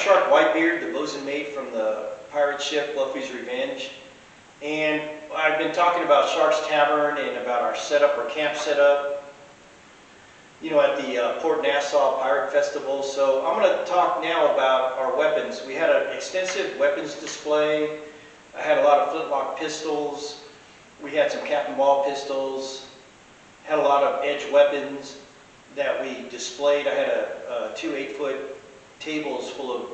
Shark Whitebeard, the bosun mate from the pirate ship Fluffy's Revenge. And I've been talking about Shark's Tavern and about our setup, our camp setup, you know, at the Port Nassau Pirate Festival. So I'm going to talk now about our weapons. We had an extensive weapons display. I had a lot of flintlock pistols. We had some cap and ball pistols. Had a lot of edge weapons that we displayed. I had two 8-foot tables full of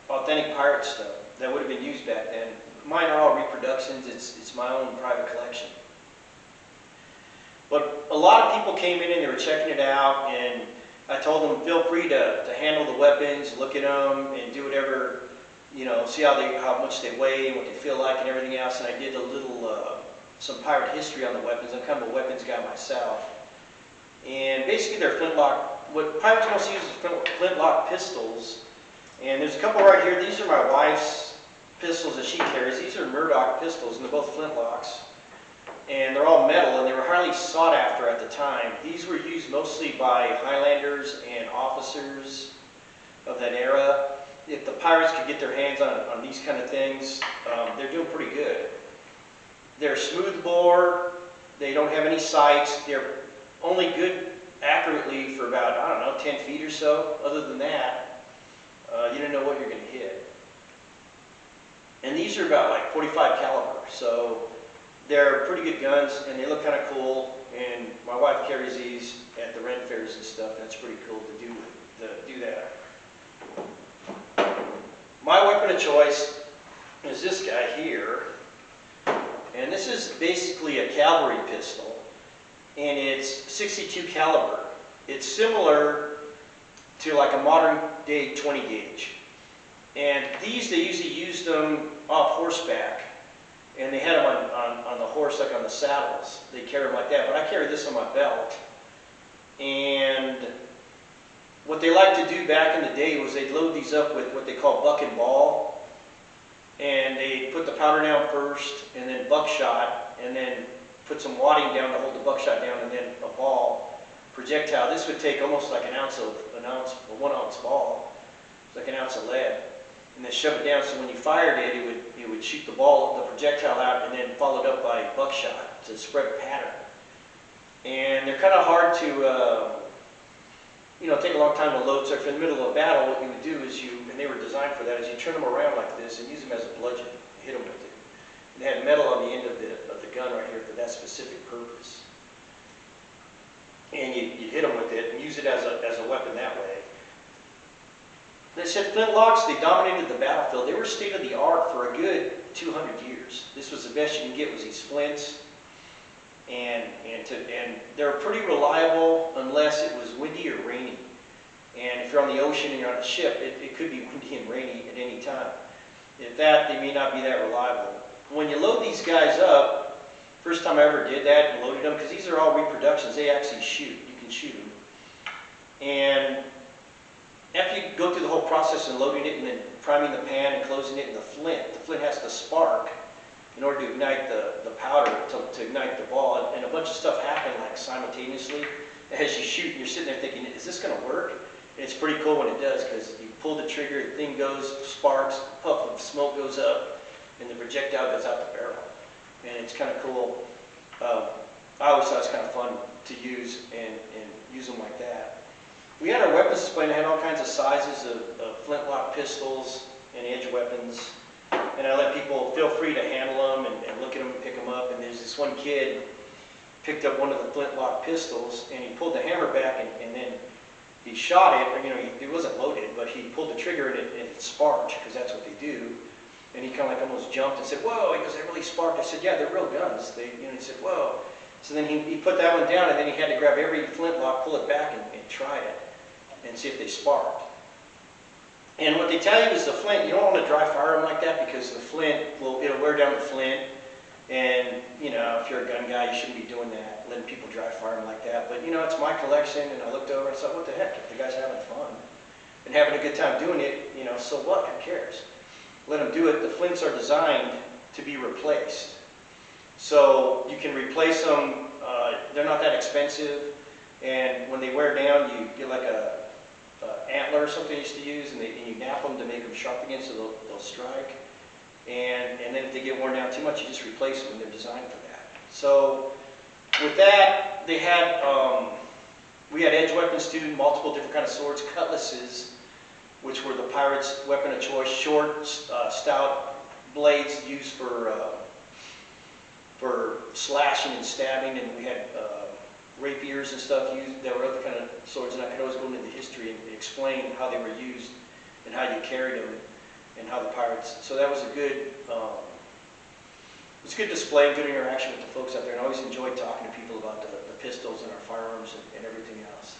authentic pirate stuff that would have been used back then. Mine are all reproductions. It's my own private collection. But a lot of people came in and they were checking it out, and I told them feel free to handle the weapons, look at them, and do whatever, you know, see how much they weigh and what they feel like and everything else. And I did a little some pirate history on the weapons. I'm kind of a weapons guy myself. And basically they're flintlock. What pirates mostly use is flintlock pistols. And there's a couple right here. These are my wife's pistols that she carries. These are Murdoch pistols, and they're both flintlocks. And they're all metal, and they were highly sought after at the time. These were used mostly by Highlanders and officers of that era. If the pirates could get their hands on these kind of things, they're doing pretty good. They're smooth bore. They don't have any sights. They're only good accurately for about, I don't know, 10 feet or so. Other than that, you don't know what you're going to hit. And these are about like 45 caliber, so they're pretty good guns, and they look kind of cool. And my wife carries these at the rent fairs and stuff. That's pretty cool to do that. My weapon of choice is this guy here. And this is basically a cavalry pistol, and it's 62 caliber. It's similar to like a modern day 20 gauge. And these, they usually used them off horseback, and they had them on the horse, like on the saddles. They carry them like that, but I carry this on my belt. And what they liked to do back in the day was they'd load these up with what they call buck and ball. And they put the powder down first, and then buckshot, and then put some wadding down to hold the buckshot down, and then a ball, projectile. This would take almost like a 1 ounce ball, it's like an ounce of lead, and then shove it down. So when you fired it, it would shoot the projectile out, and then followed up by buckshot to spread a pattern. And they're kind of hard to, you know, take a long time to load. So if you're in the middle of a battle, what you would do is and they were designed for that, is you turn them around like this and use them as a bludgeon, hit them with it. And they had metal on the end of the gun right here for that specific purpose. And you hit them with it and use it as a weapon that way. They said flintlocks, they dominated the battlefield. They were state of the art for a good 200 years. This was the best you can get, was these flints. And they're pretty reliable unless it was windy or rainy. And if you're on the ocean and you're on a ship, it could be windy and rainy at any time. If that, they may not be that reliable. When you load these guys up, first time I ever did that and loaded them, because these are all reproductions, they actually shoot. You can shoot them. And after you go through the whole process of loading it and then priming the pan and closing it in the flint has to spark in order to ignite the powder, to ignite the ball. And a bunch of stuff happened like simultaneously as you shoot, and you're sitting there thinking, is this going to work? And it's pretty cool when it does, because you pull the trigger, the thing goes, sparks, puff of smoke goes up, and the projectile goes out the barrel. And it's kind of cool. I always thought it was kind of fun to use and use them like that. We had our weapons display, and I had all kinds of sizes of flintlock pistols and edge weapons. And I let people feel free to handle them and look at them and pick them up. And there's this one kid picked up one of the flintlock pistols, and he pulled the hammer back, and then he shot it. Or, you know, it wasn't loaded, but he pulled the trigger and it sparked, because that's what they do. And he kind of like almost jumped and said, "Whoa!" He goes, "They really sparked." I said, "Yeah, they're real guns." He said, "Whoa!" So then he put that one down, and then he had to grab every flintlock, pull it back, and try it and see if they sparked. And what they tell you is the flint, you don't want to dry fire them like that, because the flint it'll wear down the flint. And, you know, if you're a gun guy, you shouldn't be doing that, letting people dry fire them like that. But, you know, it's my collection, and I looked over and thought, what the heck, if the guy's having fun and having a good time doing it, you know, so what, who cares? Let them do it. The flints are designed to be replaced. So you can replace them, they're not that expensive, and when they wear down, you get like antler or something they used to use, and you nap them to make them sharp again so they'll strike. And then if they get worn down too much, you just replace them, and they're designed for that. So with that, they had, we had edge weapons too, multiple different kind of swords, cutlasses, which were the pirates' weapon of choice, short, stout blades used for slashing and stabbing, and we had rapiers and stuff used. There were other kind of swords, and I could always go into the history and explain how they were used and how you carried them and how the pirates. So that was a good, it was a good display and good interaction with the folks out there, and I always enjoyed talking to people about the pistols and our firearms and everything else.